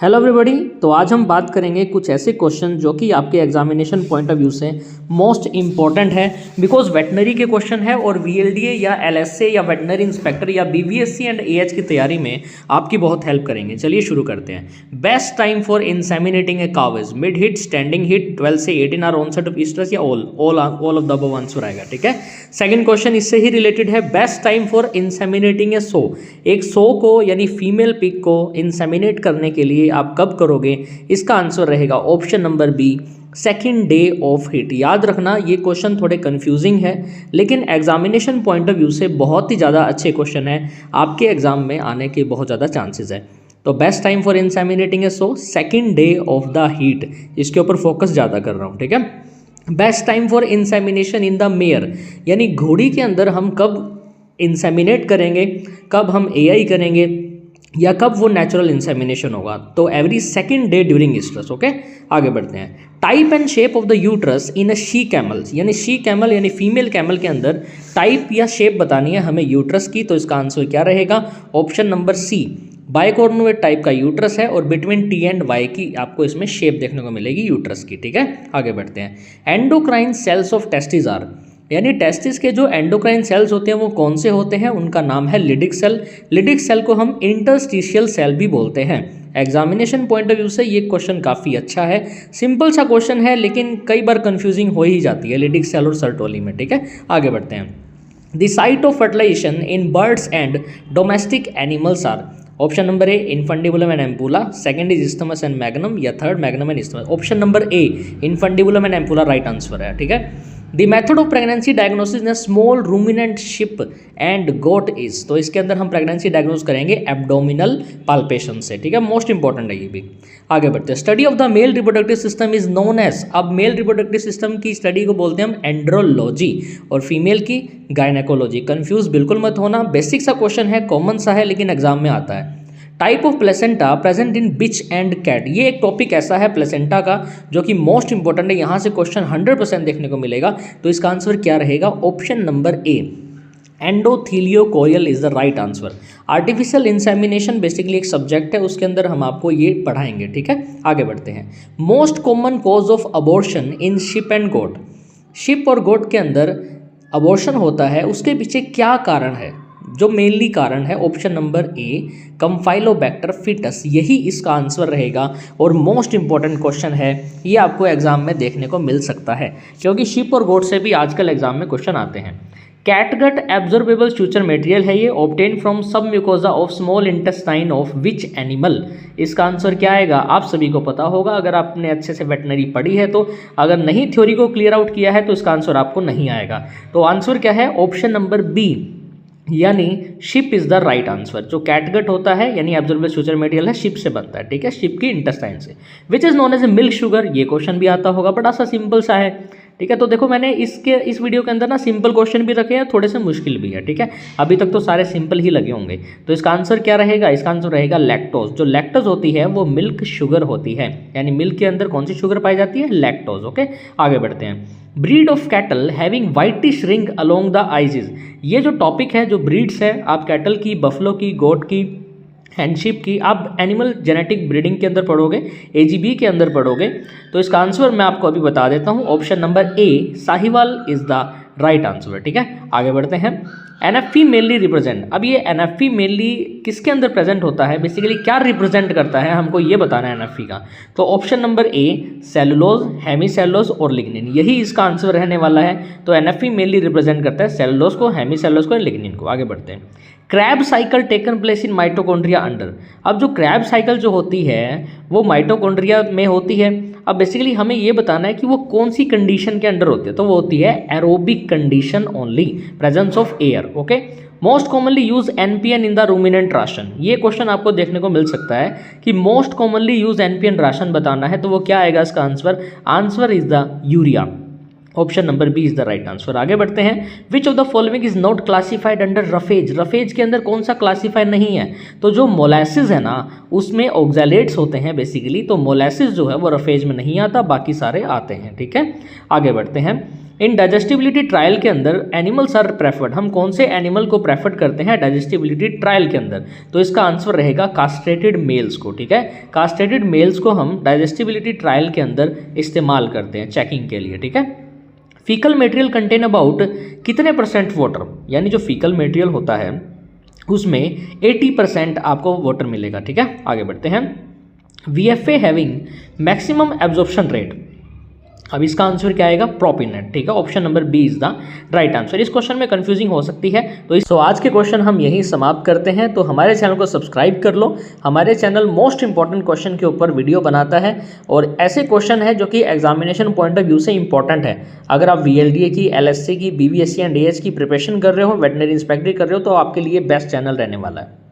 Hello everybody. तो आज हम बात करेंगे कुछ ऐसे क्वेश्चन जो कि आपके एग्जामिनेशन पॉइंट ऑफ व्यू से मोस्ट इंपॉर्टेंट है, बिकॉज वेटनरी के क्वेश्चन है और वीएलडीए या एलएसए या वेटनरी इंस्पेक्टर या बीवीएससी एंड एएच की तैयारी में आपकी बहुत हेल्प करेंगे। चलिए शुरू करते हैं। बेस्ट टाइम फॉर इंसेमिनेटिंग ए काव is mid hit, standing hit, 12 से 18 आवर ऑनसेट ऑफ ईस्ट्रस या all of the above answer आएगा। ठीक है। सेकंड क्वेश्चन इससे ही रिलेटेड है। Best time for inseminating a सो, एक सो को यानी फीमेल पिग को इंसेमिनेट करने के लिए आप कब करोगे? इसका आंसर रहेगा option number B, second day of heat. याद रखना ये क्वेश्चन थोड़े कंफ्यूजिंग है, लेकिन एग्जामिनेशन पॉइंट ऑफ व्यू से बहुत ही ज़्यादा अच्छे क्वेश्चन है, आपके एग्जाम में आने के बहुत ज़्यादा चांसेस है। तो best time for inseminating a sow, second day of the heat, इसके ऊपर फोकस ज़्यादा कर रहा हूँ। ठीक है। Best time for insemination in the mare, यानी घोड़ी के अंदर हम कब इंसेमिनेट करेंगे, कब हम एआई करेंगे या कब वो नेचुरल इंसेमिनेशन होगा? तो every second day during estrus. Okay, आगे बढ़ते हैं। Type and shape of the uterus in a she camels, यानी शी कैमल यानी फीमेल कैमल के अंदर टाइप या शेप बतानी है हमें यूट्रस की, तो इसका आंसर क्या रहेगा? Option number C, bicornuate type का यूट्रस है और बिटवीन टी एंड वाई की आपको इसमें शेप देखने को मिलेगी यूट्रस की। ठीक है, आगे बढ़ते हैं। Endocrine cells of testis are, यानी टेस्टिस के जो एंडोक्राइन सेल्स होते हैं वो कौन से होते हैं? उनका नाम है लिडिक सेल। लिडिक सेल को हम इंटरस्टिशियल सेल भी बोलते हैं। एग्जामिनेशन पॉइंट ऑफ व्यू से ये क्वेश्चन काफ़ी अच्छा है, सिंपल सा क्वेश्चन है, लेकिन कई बार कंफ्यूजिंग हो ही जाती है लिडिक सेल और सर्टोली में। ठीक है, आगे बढ़ते हैं। The site of fertilisation in birds and domestic animals are, option number A, infundibulum and ampulla, second is isthmus and magnum या third magnum and isthmus. Option number A, infundibulum and ampulla right answer है। ठीक है। The method of pregnancy diagnosis in small ruminant sheep and goat is, तो इसके अंदर हम pregnancy diagnose करेंगे abdominal palpation से। ठीक है, मोस्ट इंपॉर्टेंट है ये भी। आगे बढ़ते हैं। Study of the male reproductive system is known as, अब मेल रिप्रोडक्टिव सिस्टम की स्टडी को बोलते हैं हम एंड्रोलॉजी और फीमेल की गायनेकोलॉजी। कंफ्यूज बिल्कुल मत होना, बेसिक सा क्वेश्चन है, कॉमन सा है, लेकिन एग्जाम में आता है। Type of placenta present in bitch and cat, ये एक टॉपिक ऐसा है प्लेसेंटा का जो कि मोस्ट इंपॉर्टेंट है, यहाँ से क्वेश्चन 100% देखने को मिलेगा। तो इसका आंसर क्या रहेगा? Option number A, endotheliochorial is the right answer. Artificial insemination basically एक सब्जेक्ट है, उसके अंदर हम आपको ये पढ़ाएंगे। ठीक है, आगे बढ़ते हैं। Most common cause of abortion in sheep and goat, sheep और गोट के अंदर अबॉर्शन होता है, उसके पीछे क्या कारण है? जो मेनली कारण है ऑप्शन नंबर ए, कंफाइलोबैक्टर फिटस, यही इसका आंसर रहेगा और मोस्ट इंपॉर्टेंट क्वेश्चन है, ये आपको एग्जाम में देखने को मिल सकता है, क्योंकि शिप और गोट से भी आजकल एग्जाम में क्वेश्चन आते हैं। कैटगट एब्जॉर्बेबल स्यूचर मटेरियल है ये, ऑब्टेन फ्रॉम सब mucosa of small intestine of which animal? इसका आंसर क्या आएगा? आप सभी को पता होगा अगर आपने अच्छे से वेटनरी पढ़ी है तो, अगर नहीं थ्योरी को क्लियर आउट किया है तो इसका आंसर आपको नहीं आएगा। तो आंसर क्या है? ऑप्शन नंबर बी, यानी sheep is the right answer. जो कैटगट होता है यानी एब्जॉर्बेबल स्यूचर मटेरियल है, शिप से बनता है। ठीक है, शिप की इंटेस्टाइन से। Which is known as a milk sugar, ये क्वेश्चन भी आता होगा, बड़ा सा सिंपल सा है। ठीक है, तो देखो मैंने इस वीडियो के अंदर ना सिंपल क्वेश्चन भी रखे हैं, थोड़े से मुश्किल भी है। ठीक है, अभी तक तो सारे सिंपल ही लगे होंगे। तो इसका आंसर क्या रहेगा? इसका आंसर रहेगा लैक्टोज। जो लैक्टोज होती है वो मिल्क शुगर होती है, यानी मिल्क के अंदर कौन सी शुगर पाई जाती है? लैक्टोज। ओके, आगे बढ़ते हैं। Breed of cattle having whitish ring along the eyes, ये जो टॉपिक है, जो ब्रीड्स है, आप कैटल की, बफलो की, गोट की एंड शिप की, आप एनिमल जेनेटिक ब्रीडिंग के अंदर पढ़ोगे, एजीबी के अंदर पढ़ोगे। तो इसका आंसर मैं आपको अभी बता देता हूँ, option number A, Sahiwal is the right answer. ठीक है, आगे बढ़ते हैं। एनएफपी मेनली रिप्रेजेंट, अब ये एनएफपी मेनली किसके अंदर प्रेजेंट होता है, बेसिकली क्या रिप्रेजेंट करता है, हमको ये बताना है एनएफपी का। तो ऑप्शन नंबर ए, सेलुलोज, हेमीसेलुलोज और लिग्निन, यही इसका आंसर रहने वाला है। तो एनएफपी मेनली रिप्रेजेंट करता है सेलुलोज को, हेमीसेलुलोज को, लिग्निन को। आगे बढ़ते हैं। Krebs cycle taken place in mitochondria under, अब जो क्रैब साइकिल जो होती है वो माइटोकॉन्ड्रिया में होती है। अब बेसिकली हमें ये बताना है कि वो कौन सी कंडीशन के अंडर होती है, तो वो होती है aerobic condition only, presence of air. Okay, most commonly use NPN in the ruminant ration, ये क्वेश्चन आपको देखने को मिल सकता है कि most commonly use NPN ration बताना है, तो वो क्या आएगा इसका answer? Answer is the urea. Option number B is the right answer. आगे बढ़ते हैं। Which of the following is not classified under roughage, roughage के अंदर कौन सा क्लासिफाइड नहीं है? तो जो मोलासिस है ना, उसमें ऑक्सैलेट्स होते हैं बेसिकली, तो मोलासिस जो है वो रफेज में नहीं आता, बाकी सारे आते हैं। ठीक है, आगे बढ़ते हैं। इन डाइजेस्टिबिलिटी ट्रायल के अंदर एनिमल्स आर प्रेफर्ड, हम कौन से एनिमल को प्रेफर करते हैं डाइजेस्टिबिलिटी ट्रायल के अंदर? तो इसका आंसर रहेगा कास्ट्रेटेड मेल्स को, ठीक है। कास्ट्रेटेड मेल्स को हम डाइजेस्टिबिलिटी ट्रायल के अंदर इस्तेमाल करते हैं चेकिंग के लिए, ठीक है। फीकल मटेरियल कंटेन अबाउट कितने % वाटर, यानी जो फीकल मटेरियल होता है उसमें 80% आपको वाटर मिलेगा, ठीक है। आगे बढ़ते हैं। VFA having maximum absorption rate, अब इसका आंसर क्या आएगा? प्रोपिनेट, ठीक है। Option number B is the right answer. इस क्वेश्चन में कंफ्यूजिंग हो सकती है, तो आज के क्वेश्चन हम यही समाप्त करते हैं। तो हमारे चैनल को सब्सक्राइब कर लो, हमारे चैनल मोस्ट इंपॉर्टेंट क्वेश्चन के ऊपर वीडियो बनाता है और ऐसे क्वेश्चन है जो कि एग्जामिनेशन पॉइंट ऑफ व्यू से इंपॉर्टेंट है। अगर आप VLDA की, LSC की, BVSC एंड AH की प्रिपरेशन कर रहे हो, वेटनरी इंस्पेक्टरी कर रहे हो, तो आपके लिए बेस्ट चैनल रहने वाला है।